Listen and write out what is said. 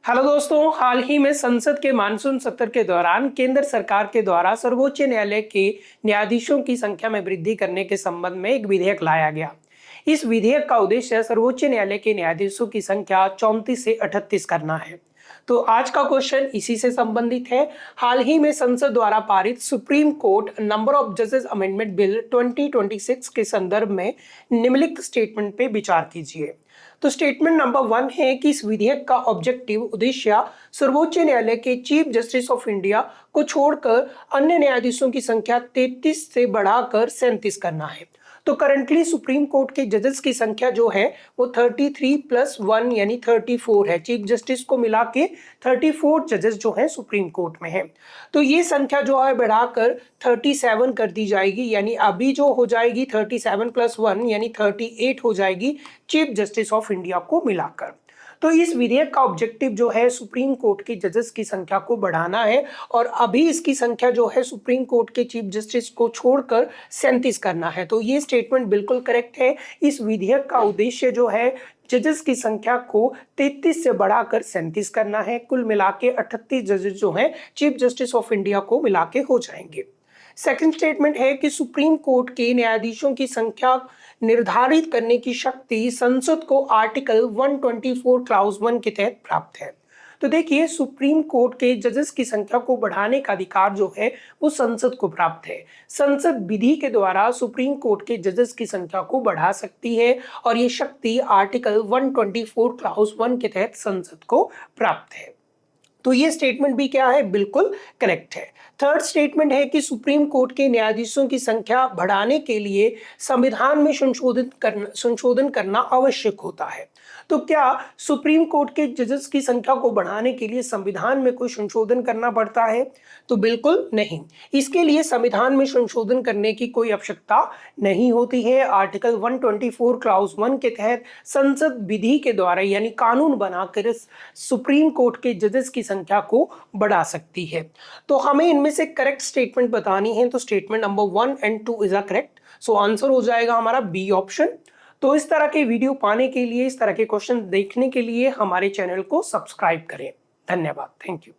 Hello दोस्तों, हाल ही में संसद के मानसून सत्र के दौरान केंद्र सरकार के द्वारा सर्वोच्च न्यायालय के न्यायाधीशों की संख्या में वृद्धि करने के संबंध में एक विधेयक लाया गया। इस विधेयक का उद्देश्य सर्वोच्च न्यायालय के न्यायाधीशों की संख्या 34 से 38 करना है। तो आज का क्वेश्चन इसी से संबंधित है। हाल ही में संसद द्वारा पारित सुप्रीम कोर्ट नंबर ऑफ जजेस अमेंडमेंट बिल 2026 के संदर्भ में निम्नलिखित स्टेटमेंट पे विचार कीजिए। तो स्टेटमेंट नंबर 1 है कि इस विधेयक का ऑब्जेक्टिव उद्देश्य सर्वोच्च न्यायालय के चीफ जस्टिस ऑफ इंडिया को छोड़कर अन्य न्यायाधीशों की संख्या 33 से बढ़ाकर 37 करना है। तो करंटली सुप्रीम कोर्ट के जजेस की संख्या जो है वो 33 प्लस 1 यानी 34 है। चीफ जस्टिस को मिला के 34 जजेस जो है सुप्रीम कोर्ट में है। तो ये संख्या जो है बढ़ाकर 37 कर दी जाएगी, यानी अभी जो हो जाएगी 37 प्लस 1 यानी 38 हो जाएगी चीफ जस्टिस ऑफ इंडिया को मिलाकर। तो इस विधेयक का ऑब्जेक्टिव जो है सुप्रीम कोर्ट के जजेस की संख्या को बढ़ाना है और अभी इसकी संख्या जो है सुप्रीम कोर्ट के चीफ जस्टिस को छोड़कर 37 करना है। तो ये स्टेटमेंट बिल्कुल करेक्ट है। इस विधेयक का उद्देश्य जो है जजेस की संख्या को 33 से बढ़ाकर 37 करना है। कुल मिला के 38 जजेस जो हैं चीफ जस्टिस ऑफ इंडिया को मिला के हो जाएंगे। सेकंड स्टेटमेंट है कि सुप्रीम कोर्ट के न्यायाधीशों की संख्या निर्धारित करने की शक्ति संसद को आर्टिकल 124 क्लाउज 1 के तहत प्राप्त है। तो देखिए, सुप्रीम कोर्ट के जजेस की संख्या को बढ़ाने का अधिकार जो है वो संसद को प्राप्त है। संसद विधि के द्वारा सुप्रीम कोर्ट के जजेस की संख्या को बढ़ा सकती है और ये शक्ति आर्टिकल 124 क्लाउज 1 के तहत संसद को प्राप्त है। तो ये स्टेटमेंट भी क्या है, बिल्कुल करेक्ट है। थर्ड स्टेटमेंट है कि सुप्रीम कोर्ट के न्यायाधीशों की संख्या बढ़ाने के लिए संविधान में संशोधन करना आवश्यक होता है। तो क्या सुप्रीम कोर्ट के जजेस की संख्या को बढ़ाने के लिए संविधान में कोई संशोधन करना पड़ता है? तो बिल्कुल नहीं। इसके लिए संविधान में संशोधन करने की कोई आवश्यकता नहीं होती है। आर्टिकल 124 क्लाउज 1 के तहत संसद विधि के द्वारा यानी कानून बनाकर सुप्रीम कोर्ट के जजेस की संख्या को बढ़ा सकती है। तो हमें इनमें से करेक्ट स्टेटमेंट बतानी है। तो statement number 1 and 2 is a correct. So answer हो जाएगा हमारा बी ऑप्शन। तो इस तरह के वीडियो पाने के लिए, इस तरह के क्वेश्चन देखने के लिए हमारे चैनल को सब्सक्राइब करें। धन्यवाद। Thank you.